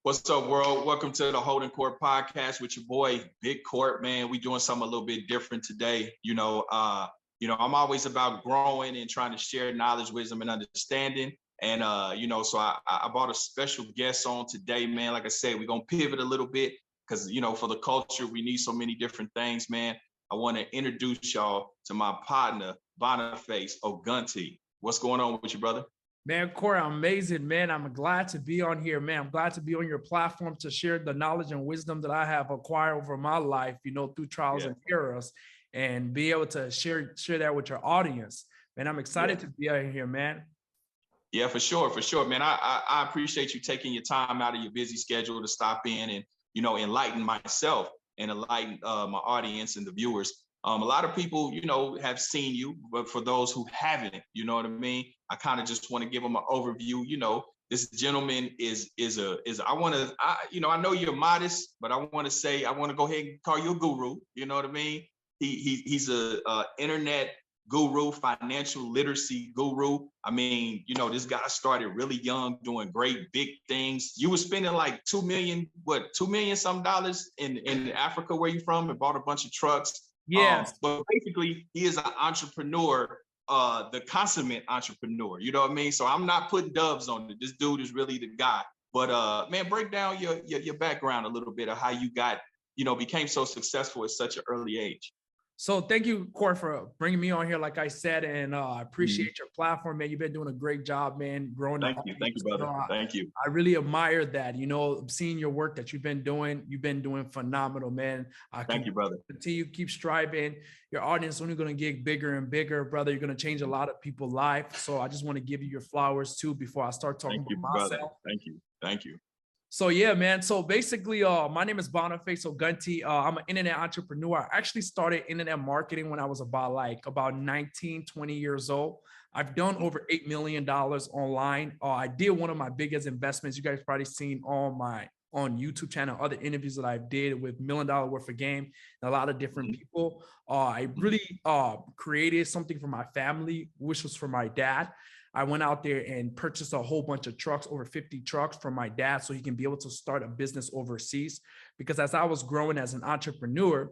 What's up, world? Welcome to the Holdin Court Podcast with your boy, Big Court, man. We doing something a little bit different today. I'm always about growing and trying to share knowledge, wisdom, and understanding. And, so I brought a special guest on today, man. Like I said, we're going to pivot a little bit because, for the culture, we need so many different things, man. I want to introduce y'all to my partner, Boniface, Ogunti. What's going on with you, brother? Man, Corey, amazing, man. I'm glad to be on here, man. I'm glad to be on your platform to share the knowledge and wisdom that I have acquired over my life, through trials and errors, and be able to share that with your audience. Man, I'm excited to be out here, man. Yeah, for sure, man. I appreciate you taking your time out of your busy schedule to stop in and, enlighten myself and enlighten my audience and the viewers. A lot of people, have seen you, but for those who haven't, you know what I mean? I kind of just want to give them an overview. This gentleman I know you're modest, but I want to go ahead and call you a guru. You know what I mean? He's a internet guru, financial literacy guru. I mean, this guy started really young, doing great big things. You were spending like $2 million some dollars in Africa, where you from, and bought a bunch of trucks. Yes. But basically, he is an entrepreneur, the consummate entrepreneur. You know what I mean? So I'm not putting dubs on it. This dude is really the guy. But man, break down your background a little bit of how you got, became so successful at such an early age. So thank you, Corey, for bringing me on here, like I said, and I appreciate your platform, man. You've been doing a great job, man, growing. Thank you, brother. Thank you. I really admire that, seeing your work that you've been doing phenomenal, man. Thank you, brother. Continue, keep striving. Your audience is only going to get bigger and bigger, brother. You're going to change a lot of people's life. So I just want to give you your flowers too before I start talking about myself. Brother. Thank you. So yeah, man. So basically, my name is Boniface Ogunti. I'm an internet entrepreneur. I actually started internet marketing when I was about 19, 20 years old. I've done over $8 million online. I did one of my biggest investments. You guys probably seen on YouTube channel, other interviews that I did with $1 million worth of game and a lot of different people. I really created something for my family, which was for my dad. I went out there and purchased a whole bunch of trucks, over 50 trucks for my dad, so he can be able to start a business overseas. Because as I was growing as an entrepreneur,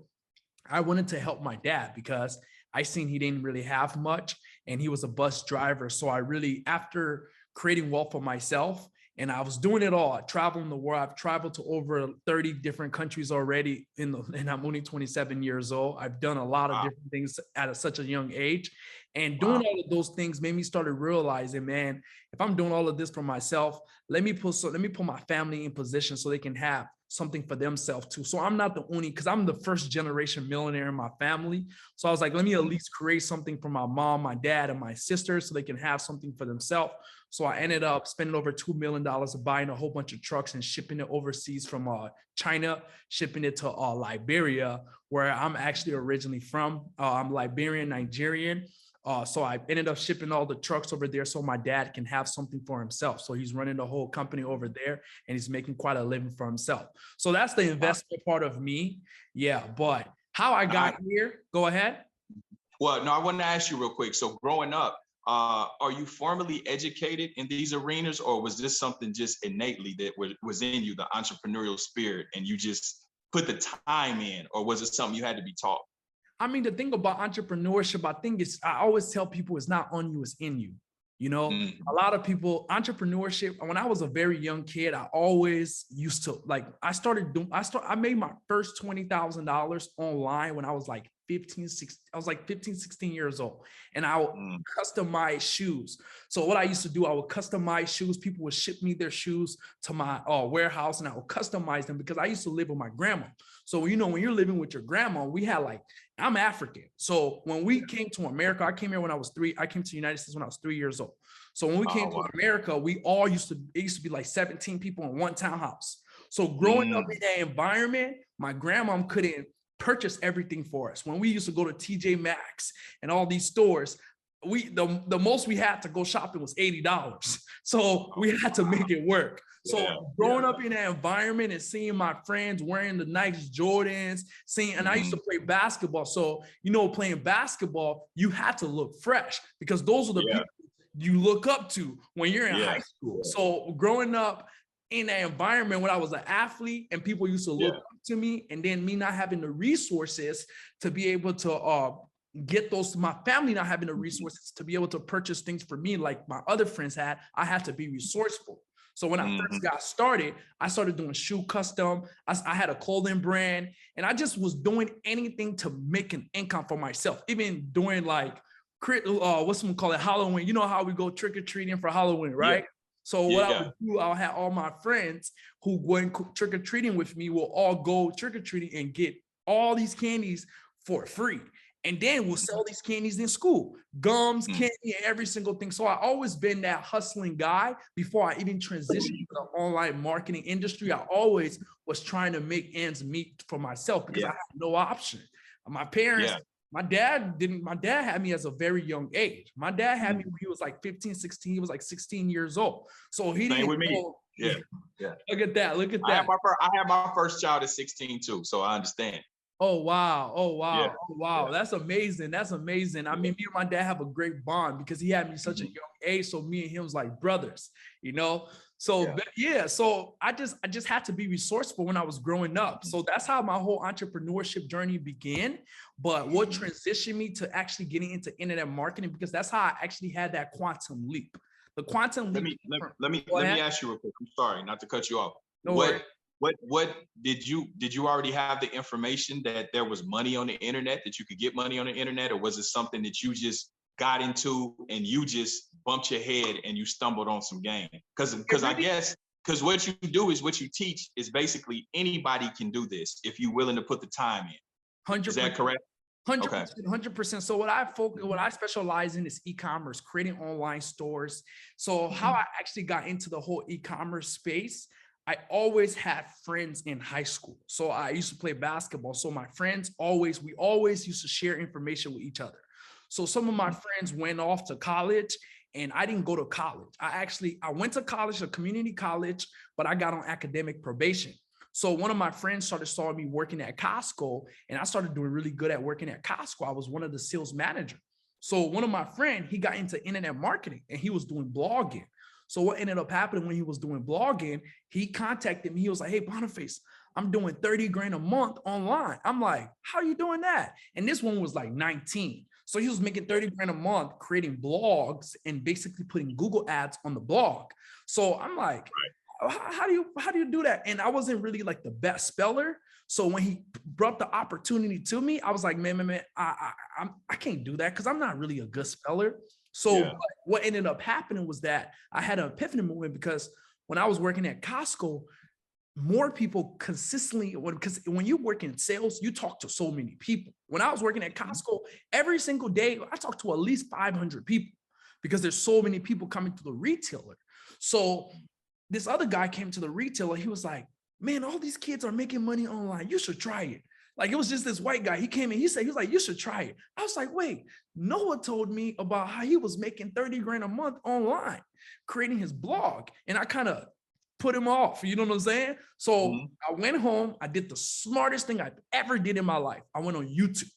I wanted to help my dad because I seen he didn't really have much and he was a bus driver. So I really, after creating wealth for myself, and I was doing it all, traveling the world. I've traveled to over 30 different countries already, and I'm only 27 years old. I've done a lot of different things at such a young age. And doing all of those things made me start realizing, man, if I'm doing all of this for myself, let me put my family in position so they can have something for themselves too. So I'm not the only, because I'm the first generation millionaire in my family. So I was like, let me at least create something for my mom, my dad, and my sisters so they can have something for themselves. So I ended up spending over $2 million buying a whole bunch of trucks and shipping it overseas from China, shipping it to Liberia, where I'm actually originally from. I'm Liberian, Nigerian. So I ended up shipping all the trucks over there so my dad can have something for himself. So he's running the whole company over there and he's making quite a living for himself. So that's the investment part of me. Yeah, but how I got here, go ahead. Well, no, I wanted to ask you real quick. So growing up, are you formally educated in these arenas, or was this something just innately that was in you, the entrepreneurial spirit, and you just put the time in, or was it something you had to be taught? I mean, the thing about entrepreneurship, I always tell people it's not on you, it's in you. A lot of people, entrepreneurship, when I was a very young kid, I always used to I made my first $20,000 online when I was like 15, 16 years old. And I would customize shoes. So what I used to do, I would customize shoes. People would ship me their shoes to my warehouse and I would customize them because I used to live with my grandma. So, when you're living with your grandma, we had I'm African. So when we came to America, I came here when I was 3. I came to the United States when I was 3 years old. So when we came to America, it used to be like 17 people in one townhouse. So growing up in that environment, my grandma couldn't purchase everything for us. When we used to go to TJ Maxx and all these stores, the most we had to go shopping was $80. So we had to make it work. So growing up in that environment and seeing my friends wearing the Nike Jordans, and I used to play basketball. So, playing basketball, you had to look fresh because those are the people you look up to when you're in high school. So growing up, in that environment when I was an athlete and people used to look up to me, and then me not having the resources to be able to get those, my family not having the resources to be able to purchase things for me like my other friends had, I had to be resourceful. So when I first got started, I started doing shoe custom. I had a clothing brand, and I just was doing anything to make an income for myself, even doing like, what's someone call it, Halloween. You know how we go trick-or-treating for Halloween, right? Yeah. So what I would do, I'll have all my friends who went trick-or-treating with me will all go trick-or-treating and get all these candies for free. And then we'll sell these candies in school, gums, candy, and every single thing. So I always been that hustling guy before I even transitioned to the online marketing industry. I always was trying to make ends meet for myself because I had no option. My parents, my dad had me as a very young age. My dad had me when he was like 15, 16. He was like 16 years old. So he didn't with me. Yeah. Look at that. I had my first child at 16 too. So I understand. Oh, wow. Yeah. That's amazing. I mean, me and my dad have a great bond because he had me such a young age. So me and him was like brothers, you know? So so I just had to be resourceful when I was growing up. So that's how my whole entrepreneurship journey began. But what transitioned me to actually getting into internet marketing, because that's how I actually had that quantum leap. The quantum leap. Let me ask you real quick. I'm sorry, not to cut you off. No worries. What did you already have the information that there was money on the internet, that you could get money on the internet, or was it something that you just got into and you just bumped your head and you stumbled on some game? Because I guess what you do is what you teach is basically anybody can do this if you're willing to put the time in. 100%. Is that correct? 100%. So what I specialize in is e-commerce, creating online stores. So how I actually got into the whole e-commerce space, I always had friends in high school. So I used to play basketball. So my friends we always used to share information with each other. So some of my friends went off to college and I didn't go to college. I went to college, a community college, but I got on academic probation. So one of my friends saw me working at Costco, and I started doing really good at working at Costco. I was one of the sales managers. So one of my friends, he got into internet marketing and he was doing blogging. So what ended up happening when he was doing blogging, he contacted me. He was like, hey, Boniface, I'm doing 30 grand a month online. I'm like, how are you doing that? And this one was like 19. So he was making 30 grand a month creating blogs and basically putting Google ads on the blog. So I'm like, how do you do that? And I wasn't really like the best speller. So when he brought the opportunity to me, I was like, man, I can't do that because I'm not really a good speller. So what ended up happening was that I had an epiphany moment, because when I was working at Costco, more people consistently, because when you work in sales, you talk to so many people. When I was working at Costco, every single day, I talked to at least 500 people because there's so many people coming to the retailer. So this other guy came to the retailer. He was like, man, all these kids are making money online. You should try it. Like, it was just this white guy. He came in, he was like, you should try it. I was like, wait, Noah told me about how he was making 30 grand a month online, creating his blog. And I kind of put him off, you know what I'm saying? So I went home, I did the smartest thing I've ever did in my life. I went on YouTube.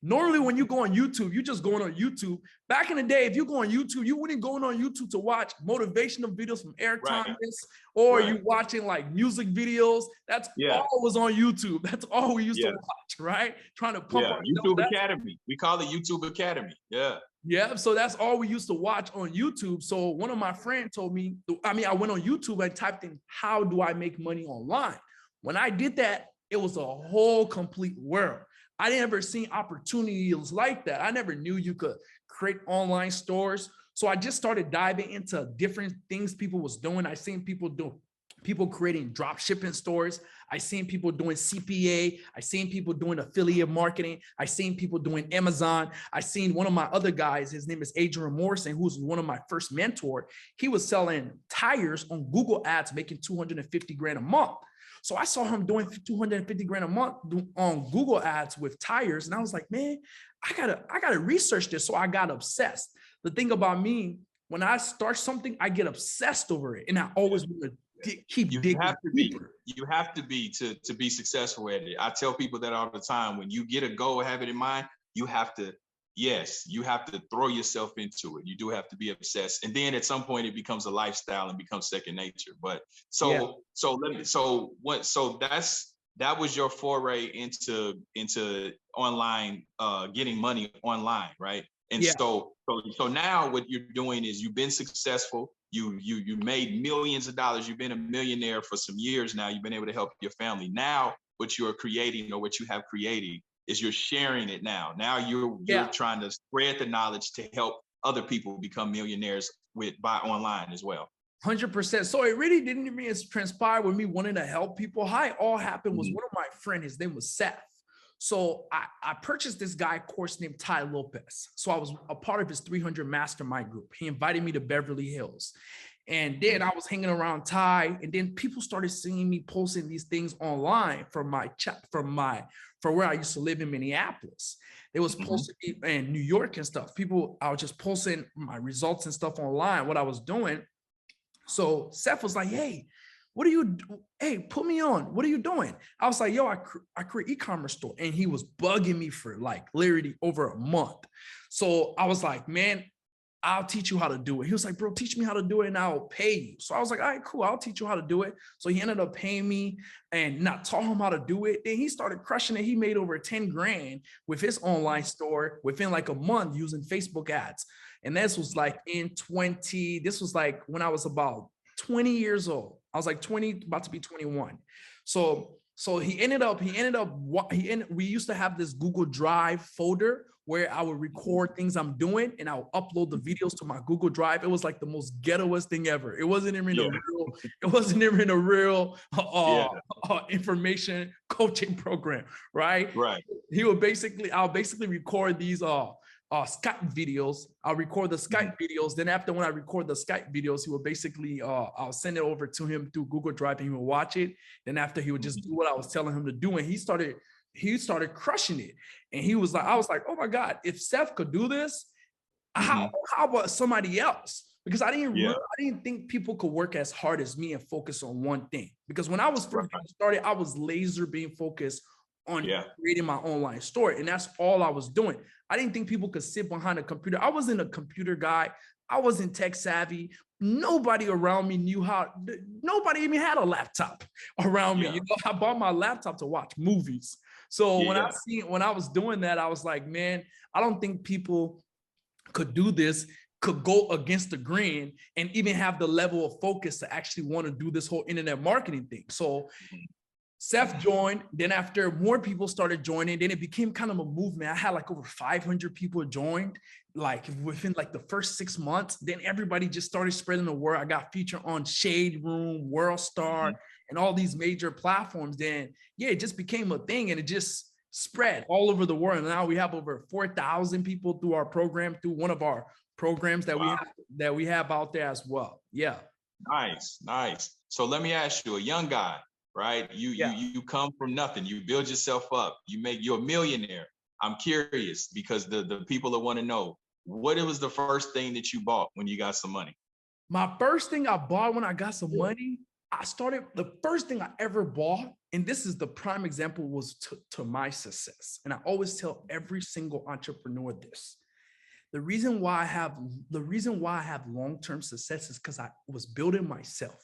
Normally, when you go on YouTube, you just going on YouTube. Back in the day, if you go on YouTube, you wouldn't go on YouTube to watch motivational videos from Eric Thomas, or you watching like music videos. That's all was on YouTube. That's all we used to watch, right? Trying to pump our YouTube Academy. We call it YouTube Academy. Yeah. So that's all we used to watch on YouTube. So one of my friends told me, I went on YouTube and typed in, how do I make money online? When I did that, it was a whole complete world. I never seen opportunities like that. I never knew you could create online stores. So I just started diving into different things people was doing. I seen people creating drop shipping stores. I seen people doing CPA. I seen people doing affiliate marketing. I seen people doing Amazon. I seen one of my other guys, his name is Adrian Morrison, who's one of my first mentor. He was selling tires on Google ads, making 250 grand a month. So I saw him doing 250 grand a month on Google ads with tires. And I was like, man, I gotta research this. So I got obsessed. The thing about me, when I start something, I get obsessed over it. And I always want to keep digging deeper. You have to be to be successful at it. I tell people that all the time. When you get a goal, have it in mind, you have to yes, you have to throw yourself into it. You do have to be obsessed. And then at some point it becomes a lifestyle and becomes second nature. But that was your foray into online, getting money online, right? And so now what you're doing is you've been successful. You made millions of dollars. You've been a millionaire for some years now. You've been able to help your family. Now what you're creating, or what you have created, is you're sharing it now. Now you're trying to spread the knowledge to help other people become millionaires by online as well. 100%. So it really didn't even transpire with me wanting to help people. How it all happened was one of my friends, his name was Seth. So I purchased this guy course named Ty Lopez. So I was a part of his 300 mastermind group. He invited me to Beverly Hills. And then I was hanging around Ty, and then people started seeing me posting these things online from where I used to live in Minneapolis. It was posted in New York and stuff. I was just posting my results and stuff online, what I was doing. So Seth was like, hey, put me on. What are you doing? I was like, yo, I create e-commerce store. And he was bugging me for like literally over a month. So I was like, man, I'll teach you how to do it. He was like, bro, teach me how to do it and I'll pay you. So I was like, all right, cool. I'll teach you how to do it. So he ended up paying me and not taught him how to do it. Then he started crushing it. He made over 10 grand with his online store within like a month using Facebook ads. And this was like this was like when I was about 20 years old. I was like 20, about to be 21. So we used to have this Google Drive folder where I would record things I'm doing and I would upload the videos to my Google Drive. It was like the most ghettoest thing ever. It wasn't even a real information coaching program, right? Right. I'll basically record these Skype videos. I'll record the Skype videos. Then after when I record the Skype videos, he would basically, I'll send it over to him through Google Drive and he would watch it. Then after he would just do what I was telling him to do. And he started crushing it. And I was like, oh my God, if Seth could do this, how about somebody else? Because I didn't think people could work as hard as me and focus on one thing. Because when I was first started, I was laser being focused on creating my online store. And that's all I was doing. I didn't think people could sit behind a computer. I wasn't a computer guy. I wasn't tech savvy. Nobody around me nobody even had a laptop around me. You know, I bought my laptop to watch movies. So when I was doing that, I was like, man, I don't think people could do this, could go against the grain and even have the level of focus to actually want to do this whole internet marketing thing. So Seth joined. Then after more people started joining, then it became kind of a movement. I had like over 500 people joined, like within like the first 6 months. Then everybody just started spreading the word. I got featured on Shade Room, World Star, and all these major platforms. Then it just became a thing and it just spread all over the world. And now we have over 4,000 people through our program, through one of our programs that we have out there as well. Yeah. Nice. So let me ask you, a young guy, right? You come from nothing. You build yourself up. You're a millionaire. I'm curious because the people that want to know, what was the first thing that you bought when you got some money? My first thing I bought when I got some money, the first thing I ever bought, and this is the prime example, was to my success. And I always tell every single entrepreneur this. The reason why I have long-term success is because I was building myself.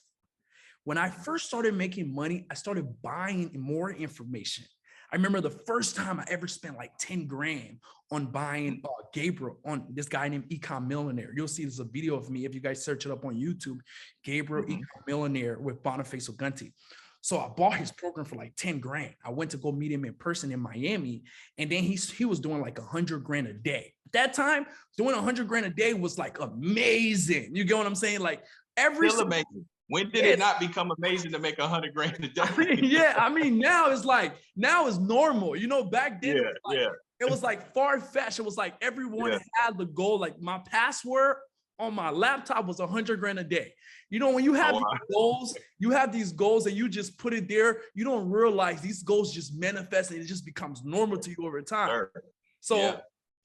When I first started making money, I started buying more information. I remember the first time I ever spent like 10 grand on buying Gabriel, on this guy named Millionaires. You'll see there's a video of me if you guys search it up on YouTube, Gabriel Millionaires with Boniface Ogunti. So I bought his program for like 10 grand. I went to go meet him in person in Miami. And then he was doing like 100 grand a day. At that time, doing 100 grand a day was like amazing. You get what I'm saying? Like still amazing. When did it not become amazing to make 100 grand a day? I mean, now it's normal. You know, back then it was like far-fetched. It was like everyone had the goal. Like my password on my laptop was 100 grand a day. You know, when you have these goals and you just put it there, you don't realize these goals just manifest and it just becomes normal to you over time. Sure. So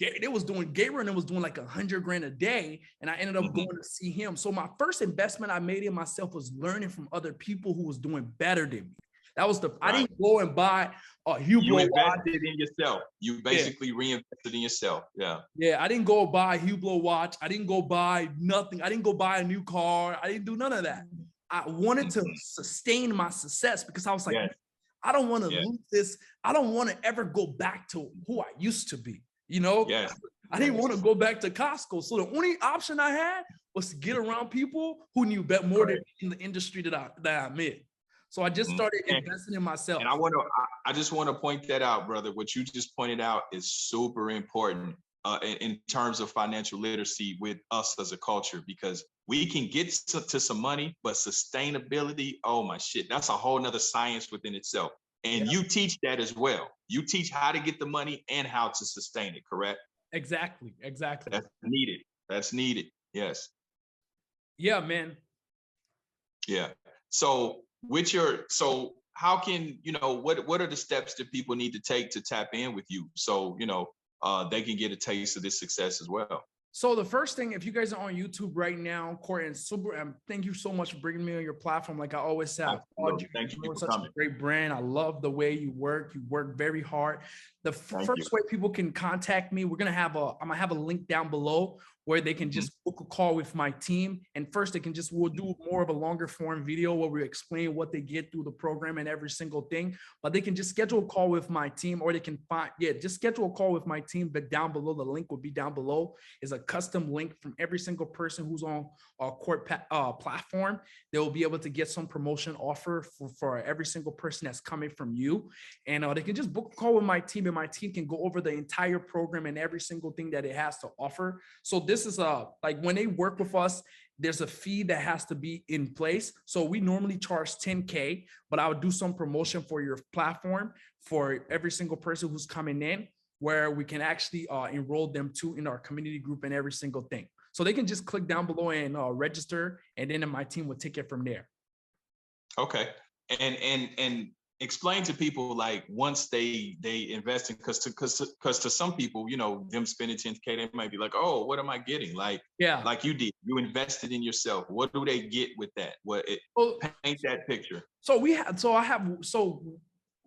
it was doing Gabriel and it was doing like 100 grand a day. And I ended up going to see him. So my first investment I made in myself was learning from other people who was doing better than me. That was I didn't go and buy a Hublot You watch. invested in yourself. You basically reinvested in yourself. Yeah. Yeah, I didn't go buy a Hublot watch. I didn't go buy nothing. I didn't go buy a new car. I didn't do none of that. I wanted to sustain my success because I was like, I don't want to lose this. I don't want to ever go back to who I used to be. You know, I didn't want to go back to Costco. So the only option I had was to get around people who knew more than me in the industry that I'm in. So I just started investing in myself. And I just want to point that out, brother. What you just pointed out is super important in terms of financial literacy with us as a culture, because we can get to some money, but sustainability, oh my shit, that's a whole nother science within itself. And you teach that as well. You teach how to get the money and how to sustain it, correct? Exactly. That's needed. Yes. Yeah, man. Yeah. So how can, what are the steps that people need to take to tap in with you? So, they can get a taste of this success as well. So the first thing, if you guys are on YouTube right now, Court, and thank you so much for bringing me on your platform. Like I always say, thank you for such coming. a great brand. I love the way you work. You work very hard. The first way people can contact me, I'm gonna have a link down below where they can just book a call with my team. And first we'll do more of a longer form video where we explain what they get through the program and every single thing, but they can just schedule a call with my team, or they can just schedule a call with my team. But down below, the link will be down below, is a custom link from every single person who's on our Court platform. They will be able to get some promotion offer for every single person that's coming from you. And they can just book a call with my team, and my team can go over the entire program and every single thing that it has to offer. So this is like when they work with us, there's a fee that has to be in place. So we normally charge $10K, but I would do some promotion for your platform for every single person who's coming in, where we can actually enroll them too in our community group and every single thing. So they can just click down below and register, and then my team will take it from there. Okay. And explain to people, like, once they invest in, because to some people, them spending $10K, they might be like, oh, what am I getting? Like you did, you invested in yourself. What do they get with that? Paint that picture. So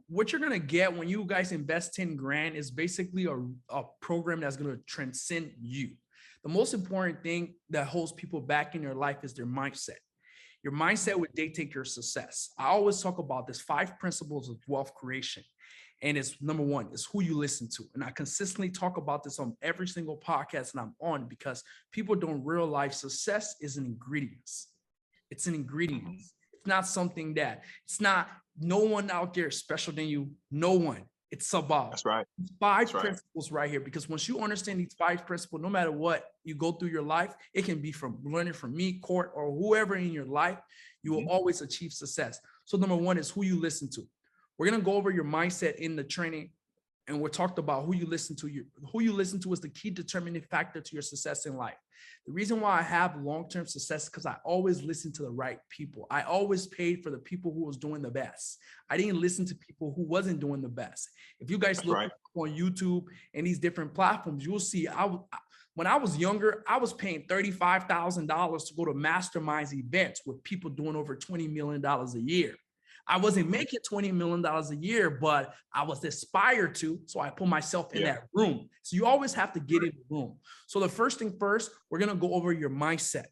what you're gonna get when you guys invest 10 grand is basically a program that's gonna transcend you. The most important thing that holds people back in their life is their mindset. Your mindset would dictate your success. I always talk about this 5 principles of wealth creation. And it's number 1, is who you listen to. And I consistently talk about this on every single podcast that I'm on, because people don't realize success is an ingredient. It's an ingredient. It's not something no one out there is special than you. No one. It's about. That's right. 5 principles right here, because once you understand these 5 principles, no matter what you go through your life, it can be from learning from me, Court, or whoever in your life, you will always achieve success. So number 1 is who you listen to. We're going to go over your mindset in the training, and we're talked about who you listen to. Who you listen to is the key determining factor to your success in life. The reason why I have long-term success is because I always listen to the right people. I always paid for the people who was doing the best. I didn't listen to people who wasn't doing the best. If you guys look on YouTube and these different platforms, you'll see when I was younger, I was paying $35,000 to go to masterminds events with people doing over $20 million a year. I wasn't making $20 million a year, but I was aspired to. So I put myself in that room. So you always have to get in the room. So the first thing first, we're going to go over your mindset,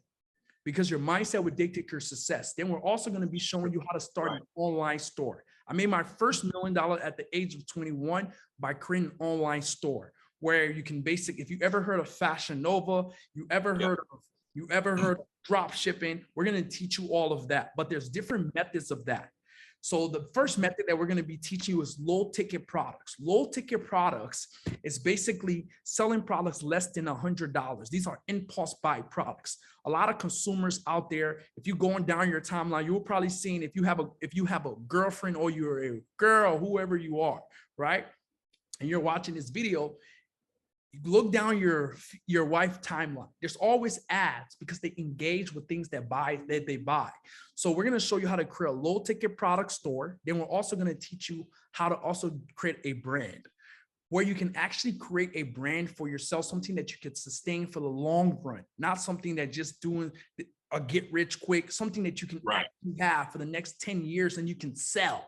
because your mindset would dictate your success. Then we're also going to be showing you how to start an online store. I made my first $1 million at the age of 21 by creating an online store where you can if you ever heard of Fashion Nova, you ever heard of drop shipping, we're going to teach you all of that. But there's different methods of that. So the first method that we're going to be teaching you is low ticket products. Low ticket products is basically selling products less than $100. These are impulse buy products. A lot of consumers out there, if you're going down your timeline, you're probably seeing, if you have a girlfriend or you're a girl, whoever you are, right? And you're watching this video, look down your wife timeline. There's always ads because they engage with things that they buy. So we're going to show you how to create a low ticket product store. Then we're also going to teach you how to also create a brand where you can actually create a brand for yourself, something that you could sustain for the long run, not something that just doing a get rich quick, something that you can actually have for the next 10 years and you can sell.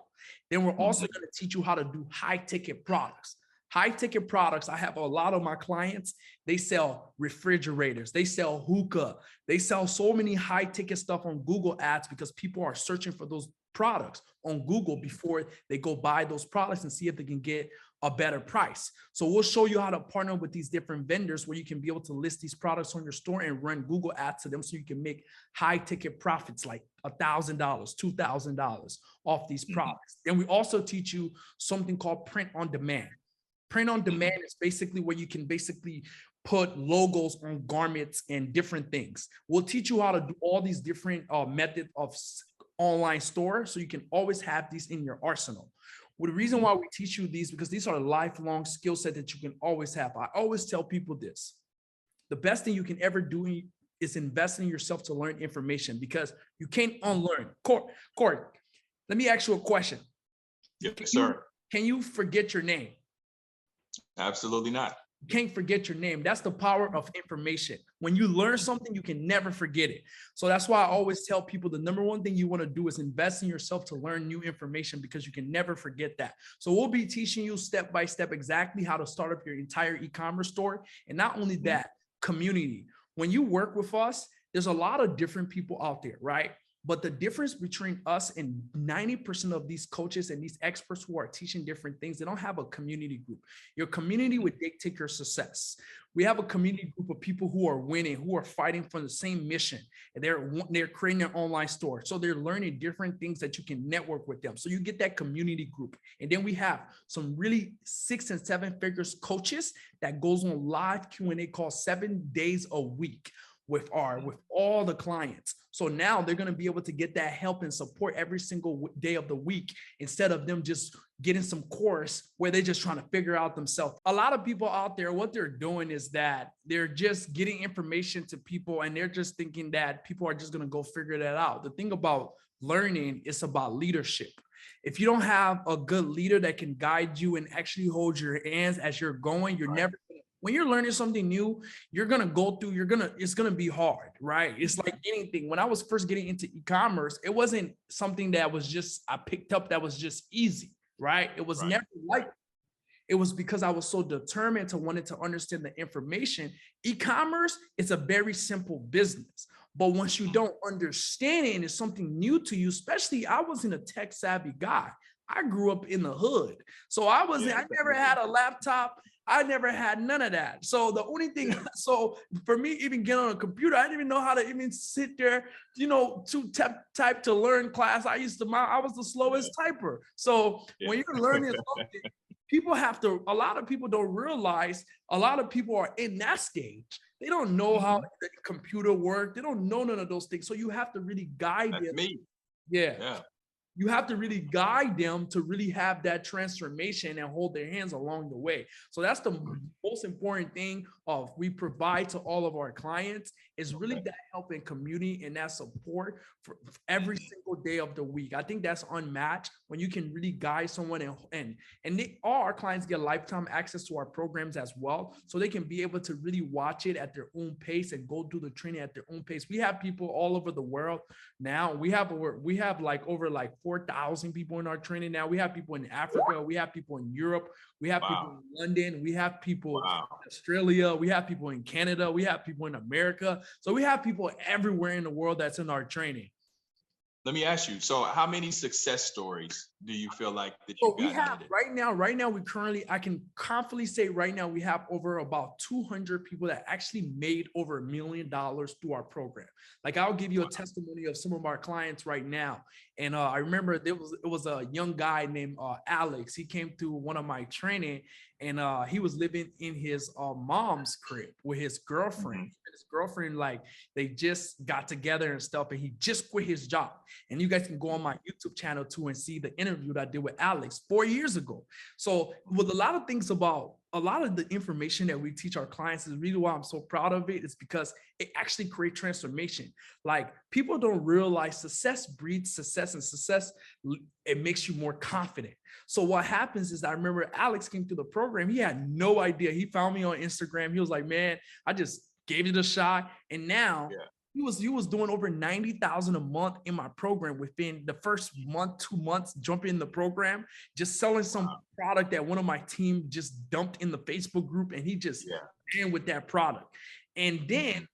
Then we're also going to teach you how to do high ticket products. High ticket products, I have a lot of my clients, they sell refrigerators, they sell hookah, they sell so many high ticket stuff on Google Ads because people are searching for those products on Google before they go buy those products and see if they can get a better price. So we'll show you how to partner with these different vendors where you can be able to list these products on your store and run Google Ads to them so you can make high ticket profits like $1,000, $2,000 off these products. And we also teach you something called print on demand. Print on demand is basically where you can basically put logos on garments and different things. We'll teach you how to do all these different methods of online store so you can always have these in your arsenal. Well, the reason why we teach you these, because these are a lifelong skill set that you can always have. I always tell people this. The best thing you can ever do is invest in yourself to learn information because you can't unlearn. Court, let me ask you a question. Yes, sir. Can you forget your name? Absolutely not. You can't forget your name. That's the power of information. When you learn something, you can never forget it. So that's why I always tell people the number one thing you want to do is invest in yourself to learn new information because you can never forget that. So we'll be teaching you step by step exactly how to start up your entire e-commerce store. And not only that, community. When you work with us, there's a lot of different people out there, right? But the difference between us and 90% of these coaches and these experts who are teaching different things, they don't have a community group. Your community would dictate your success. We have a community group of people who are winning, who are fighting for the same mission, and they're creating their online store. So they're learning different things that you can network with them. So you get that community group. And then we have some really 6 and 7 figures coaches that goes on live Q&A calls 7 days a week with all the clients. So now they're going to be able to get that help and support every single day of the week instead of them just getting some course where they're just trying to figure out themselves. A lot of people out there, what they're doing is that they're just getting information to people and they're just thinking that people are just going to go figure that out. The thing about learning is about leadership. If you don't have a good leader that can guide you and actually hold your hands as you're going, you're never. When you're learning something new, you're going to go through, it's going to be hard, right? It's like anything. When I was first getting into e-commerce, it wasn't something that was just, I picked up that was just easy, right? It was never like, it was because I was so determined to wanted to understand the information. E-commerce is a very simple business, but once you don't understand it and it's something new to you, especially I wasn't a tech savvy guy. I grew up in the hood. So I never had a laptop. I never had none of that. So the only thing, so for me, even getting on a computer, I didn't even know how to even sit there, to type to learn class. I was the slowest typer. So when you're learning something, a lot of people don't realize, a lot of people are in that stage. They don't know how the computer works. They don't know none of those things. So you have to really guide them. Yeah. You have to really guide them to really have that transformation and hold their hands along the way. So that's the most important thing we provide to all of our clients is really that help and community and that support for every single day of the week. I think that's unmatched when you can really guide someone and all our clients get lifetime access to our programs as well. So they can be able to really watch it at their own pace and go do the training at their own pace. We have people all over the world now. We have over 4,000 people in our training now. We have people in Africa. We have people in Europe. We have people in London. We have people in Australia. We have people in Canada. We have people in America. So we have people everywhere in the world that's in our training. Let me ask you, so how many success stories do you feel like that you we have right now, I can confidently say right now, we have over about 200 people that actually made over $1 million through our program. Like I'll give you a testimony of some of our clients right now. And I remember it was a young guy named Alex. He came to one of my training and he was living in his mom's crib with his girlfriend. His girlfriend, like they just got together and stuff, and he just quit his job. And you guys can go on my YouTube channel too and see the interview that I did with Alex 4 years ago. So with a lot of things about a lot of the information that we teach our clients is really why I'm so proud of it. Is because it actually creates transformation. Like people don't realize success breeds success, and success, it makes you more confident. So what happens is I remember Alex came to the program. He had no idea. He found me on Instagram. He was like, man, I just gave it a shot. And now He was doing over 90,000 a month in my program within the first month, 2 months, jumping in the program, just selling some product that one of my team just dumped in the Facebook group, and he just ran with that product. And then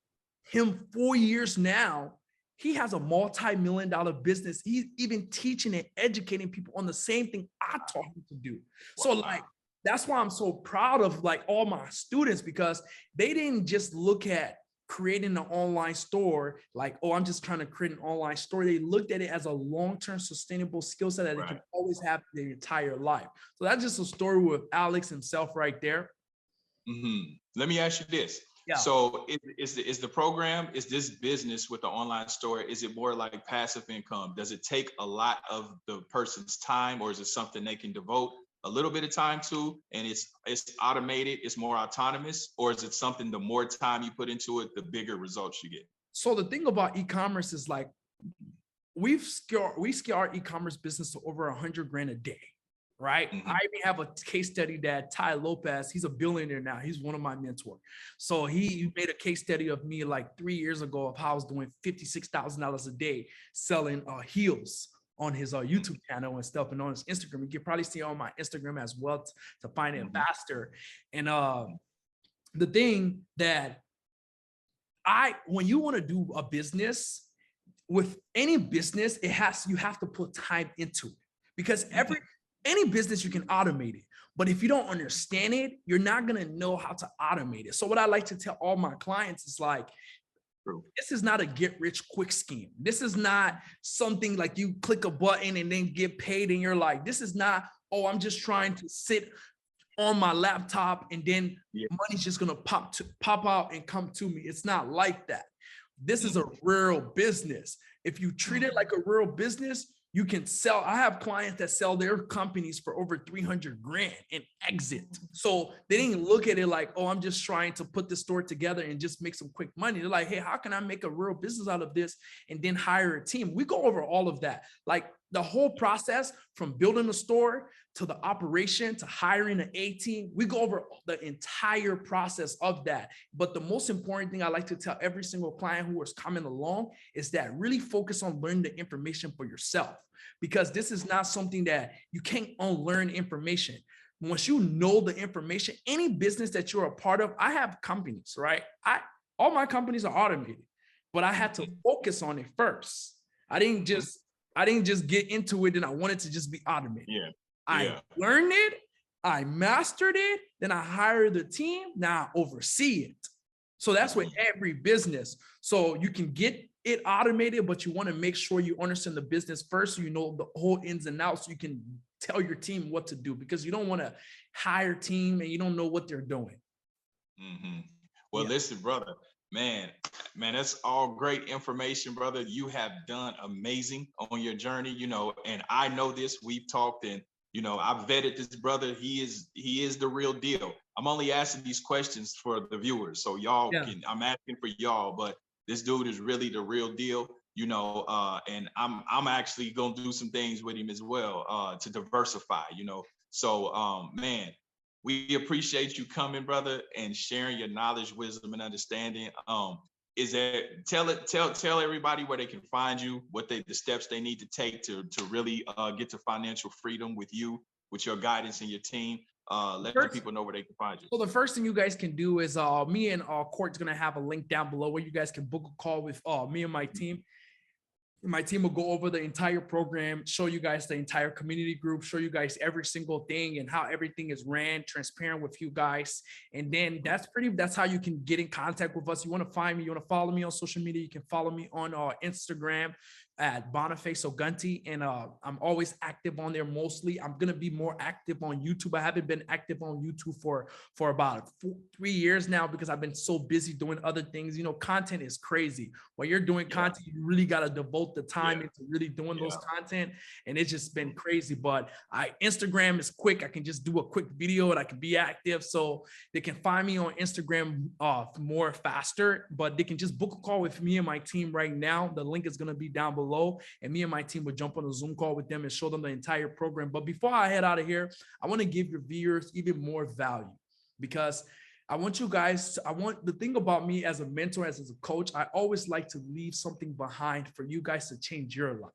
him 4 years now, he has a multi-million-dollar business. He's even teaching and educating people on the same thing I taught him to do. So like, that's why I'm so proud of like all my students, because they didn't just look at creating an online store like, oh, I'm just trying to create an online store. They looked at it as a long-term sustainable skill set that they can always have their entire life. So that's just a story with Alex himself right there. Let me ask you this. Yeah. So is the program, is this business with the online store, is it more like passive income? Does it take a lot of the person's time, or is it something they can devote a little bit of time to, and it's automated, it's more autonomous, or is it something the more time you put into it, the bigger results you get? So the thing about e-commerce is like, we scale our e-commerce business to over 100 grand a day, right? I even have a case study that Ty Lopez, he's a billionaire now. He's one of my mentors. So he made a case study of me like 3 years ago of how I was doing $56,000 a day selling heels on his YouTube channel and stuff, and on his Instagram. You can probably see on my Instagram as well to find it faster. And the thing that when you want to do a business, with any business, you have to put time into it, because any business you can automate it. But if you don't understand it, you're not going to know how to automate it. So what I like to tell all my clients is like, this is not a get rich quick scheme. This is not something like you click a button and then get paid and you're like, this is not, oh, I'm just trying to sit on my laptop and then money's just going to pop out and come to me. It's not like that. This is a real business. If you treat it like a real business, you can sell. I have clients that sell their companies for over 300 grand and exit. So they didn't look at it like, oh, I'm just trying to put the store together and just make some quick money. They're like, hey, how can I make a real business out of this and then hire a team? We go over all of that. Like the whole process from building a store to the operation to hiring an A team, we go over the entire process of that. But the most important thing I like to tell every single client who is coming along is that really focus on learning the information for yourself, because this is not something that you can't unlearn information. Once you know the information, any business that you're a part of, I have companies, right? All my companies are automated, but I had to focus on it first. I didn't just get into it and I wanted to just be automated. I learned it, I mastered it, then I hired the team, now I oversee it. So that's with every business. So you can get it automated, but you want to make sure you understand the business first, so you know the whole ins and outs, so you can tell your team what to do, because you don't want to hire a team and you don't know what they're doing. Well, listen, brother, man, that's all great information, brother. You have done amazing on your journey, and I know this, we've talked, and I've vetted this brother. He is the real deal. I'm only asking these questions for the viewers, so y'all I'm asking for y'all, but this dude is really the real deal, and I'm actually gonna do some things with him as well, to diversify, So man, we appreciate you coming, brother, and sharing your knowledge, wisdom, and understanding. Tell everybody where they can find you, the steps they need to take to really get to financial freedom with you, with your guidance and your team. Let the people know where they can find you. So the first thing you guys can do is me and Court's gonna have a link down below where you guys can book a call with me and my team. My team will go over the entire program, show you guys the entire community group, show you guys every single thing and how everything is ran, transparent with you guys. And then that's how you can get in contact with us. You want to find me, you want to follow me on social media, you can follow me on Instagram at Boniface Ogunti, and I'm always active on there. Mostly I'm gonna be more active on YouTube. I haven't been active on YouTube for about 3 years now, because I've been so busy doing other things. Content is crazy. While you're doing content, you really got to devote the time into really doing those content, and it's just been crazy. But Instagram is quick. I can just do a quick video and I can be active, so they can find me on Instagram more faster. But they can just book a call with me and my team right now. The link is gonna be down below, and me and my team will jump on a Zoom call with them and show them the entire program. But before I head out of here, I want to give your viewers even more value, because I want you guys, the thing about me as a mentor, as a coach, I always like to leave something behind for you guys to change your life.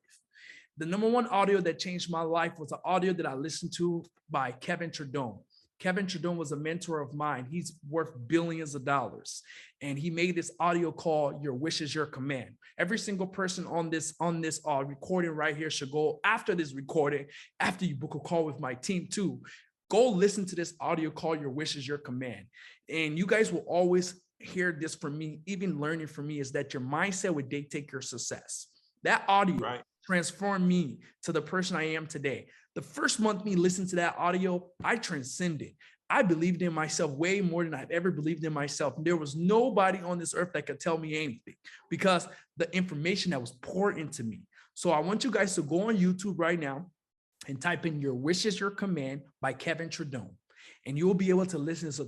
The number one audio that changed my life was an audio that I listened to by Kevin Tredone. Kevin Tredone was a mentor of mine. He's worth billions of dollars. And he made this audio called Your Wish is Your Command. Every single person on this recording right here should go after this recording, after you book a call with my team too, go listen to this audio called Your Wish is Your Command. And you guys will always hear this from me, even learning from me, is that your mindset would dictate your success. That audio transformed me to the person I am today. The first month me listening to that audio, I transcended. I believed in myself way more than I've ever believed in myself. There was nobody on this earth that could tell me anything because the information that was poured into me. So I want you guys to go on YouTube right now and type in Your Wish is Your Command by Kevin Tredone. And you'll be able to listen. It's a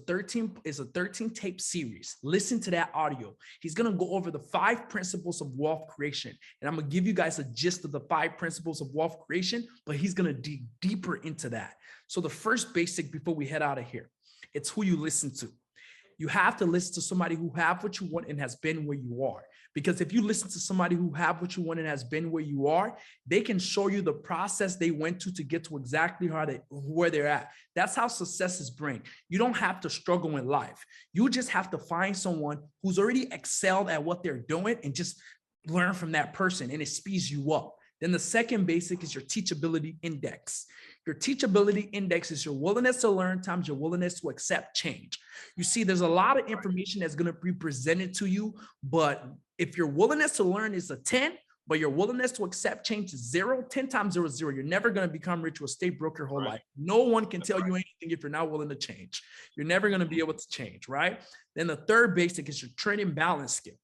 13 tape series. Listen to that audio. He's going to go over the 5 principles of wealth creation. And I'm going to give you guys a gist of the 5 principles of wealth creation, but he's going to dig deeper into that. So the first basic before we head out of here, it's who you listen to. You have to listen to somebody who have what you want and has been where you are. Because if you listen to somebody who have what you want and has been where you are, they can show you the process they went to get to exactly where they're at. That's how success is bring. You don't have to struggle in life. You just have to find someone who's already excelled at what they're doing and just learn from that person, and it speeds you up. Then the second basic is your teachability index. Your teachability index is your willingness to learn times your willingness to accept change. You see, there's a lot of information that's going to be presented to you, but if your willingness to learn is a 10, but your willingness to accept change is 0, 10 times 0 is 0. You're never going to become rich or stay broke your whole life. No one can tell you anything if you're not willing to change. You're never going to be able to change, right? Then the third basic is your training balance skill.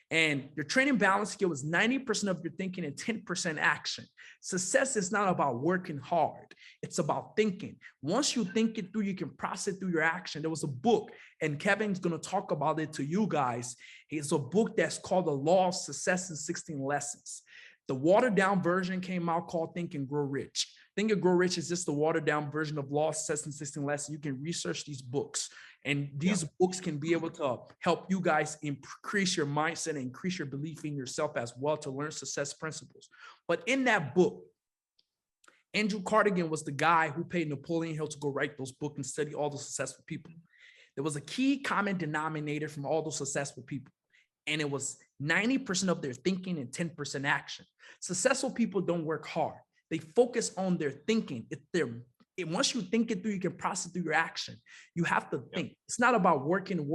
And your training balance skill is 90% of your thinking and 10% action. Success is not about working hard. It's about thinking. Once you think it through, you can process it through your action. There was a book, and Kevin's going to talk about it to you guys. It's a book that's called The Law of Success in 16 Lessons. The watered down version came out called Think and Grow Rich. Think and Grow Rich is just the watered down version of Law of Success in 16 Lessons. You can research these books. And these books can be able to help you guys increase your mindset and increase your belief in yourself as well to learn success principles. But in that book, Andrew Carnegie was the guy who paid Napoleon Hill to go write those books and study all the successful people. There was a key common denominator from all those successful people, and it was 90% of their thinking and 10% action. Successful people don't work hard. They focus on their thinking. Once you think it through, you can process through your action. You have to think. It's not about working.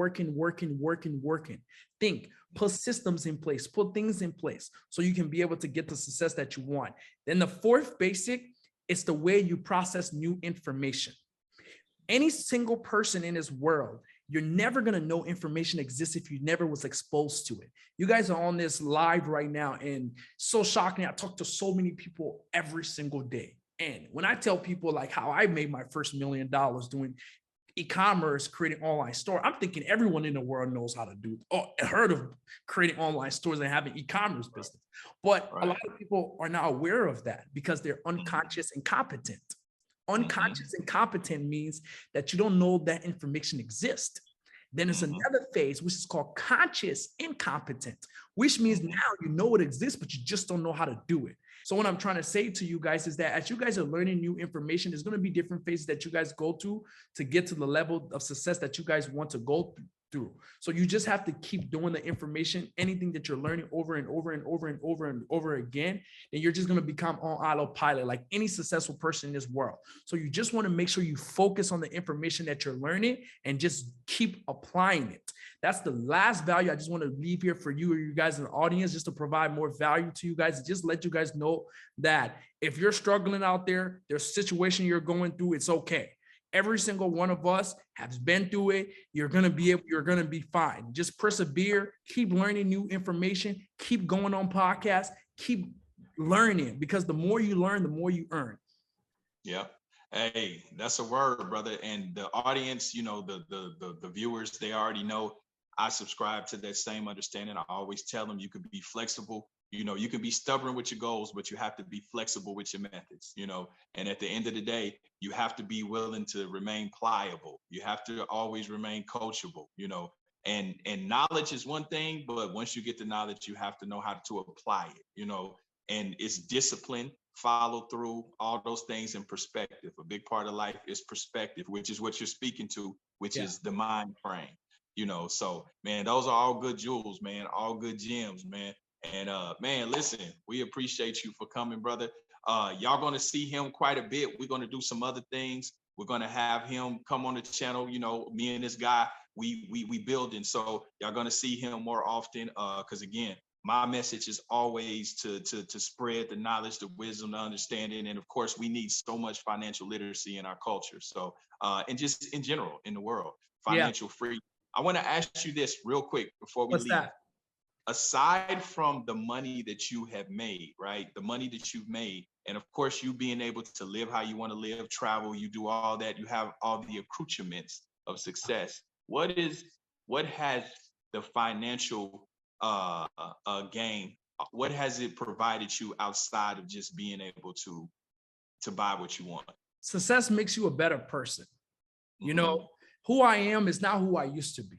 Think, put systems in place, put things in place so you can be able to get the success that you want. Then the fourth basic is the way you process new information. Any single person in this world, you're never going to know information exists if you never was exposed to it. You guys are on this live right now, and so shocking. I talk to so many people every single day. And when I tell people like how I made my first $1 million doing e-commerce, creating online store, I'm thinking everyone in the world knows how to do heard of creating online stores and having e-commerce business. But a lot of people are not aware of that because they're unconscious and competent. Unconscious and competent means that you don't know that information exists. Then there's another phase, which is called conscious incompetent, which means now you know it exists, but you just don't know how to do it. So what I'm trying to say to you guys is that as you guys are learning new information, there's going to be different phases that you guys go to get to the level of success that you guys want to go through. So you just have to keep doing the information, anything that you're learning over and over and over and over and over again, and you're just going to become on autopilot like any successful person in this world. So you just want to make sure you focus on the information that you're learning and just keep applying it. That's the last value I just want to leave here for you or you guys in the audience, just to provide more value to you guys, and just let you guys know that if you're struggling out there, there's a situation you're going through, it's okay. Every single one of us has been through it. You're going to be fine. Just persevere, keep learning new information, keep going on podcasts, keep learning, because the more you learn, the more you earn. Yeah. Hey, that's a word, brother. And the audience, you know, the viewers, they already know I subscribe to that same understanding. I always tell them you could be flexible, You know, you can be stubborn with your goals, but you have to be flexible with your methods, you know. And at the end of the day, you have to be willing to remain pliable. You have to always remain coachable, you know. And knowledge is one thing, but once you get the knowledge, you have to know how to apply it, you know. And it's discipline, follow through, all those things, in perspective. A big part of life is perspective, which is what you're speaking to, which is the mind frame, you know. So, man, those are all good jewels, man, all good gems, man. And man, listen, we appreciate you for coming, brother. Y'all gonna see him quite a bit. We're gonna do some other things. We're gonna have him come on the channel. You know, me and this guy, we building. So y'all gonna see him more often. Because again, my message is always to spread the knowledge, the wisdom, the understanding, and of course, we need so much financial literacy in our culture. So, and just in general in the world, financial free. I want to ask you this real quick before we leave. That? Aside from the money that you have made, right? The money that you've made, and of course, you being able to live how you want to live, travel, you do all that, you have all the accoutrements of success. What has the financial gain, what has it provided you outside of just being able to buy what you want? Success makes you a better person. You know, who I am is not who I used to be.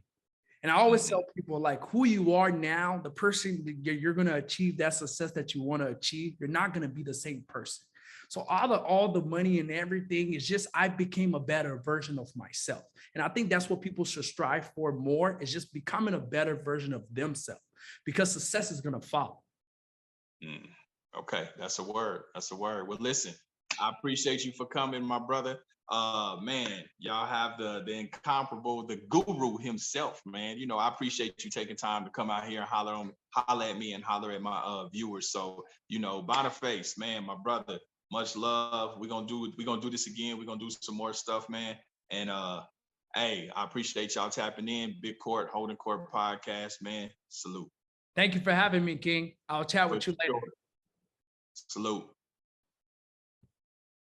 And I always tell people, like, who you are now, the person that you're going to achieve that success that you want to achieve, you're not going to be the same person. So all the money and everything is just, I became a better version of myself. And I think that's what people should strive for more, is just becoming a better version of themselves, because success is going to follow. Okay, that's a word. That's a word. Well, listen, I appreciate you for coming, my brother. Man, y'all have the incomparable, the guru himself, man. You know, I appreciate you taking time to come out here and holler at me and holler at my viewers. So, you know, Boniface, man, my brother, much love. We're gonna do this again. We're gonna do some more stuff, man. And hey, I appreciate y'all tapping in. Big Court, Holdin Court Podcast, man. Salute. Thank you for having me, King. I'll chat with you later. Salute.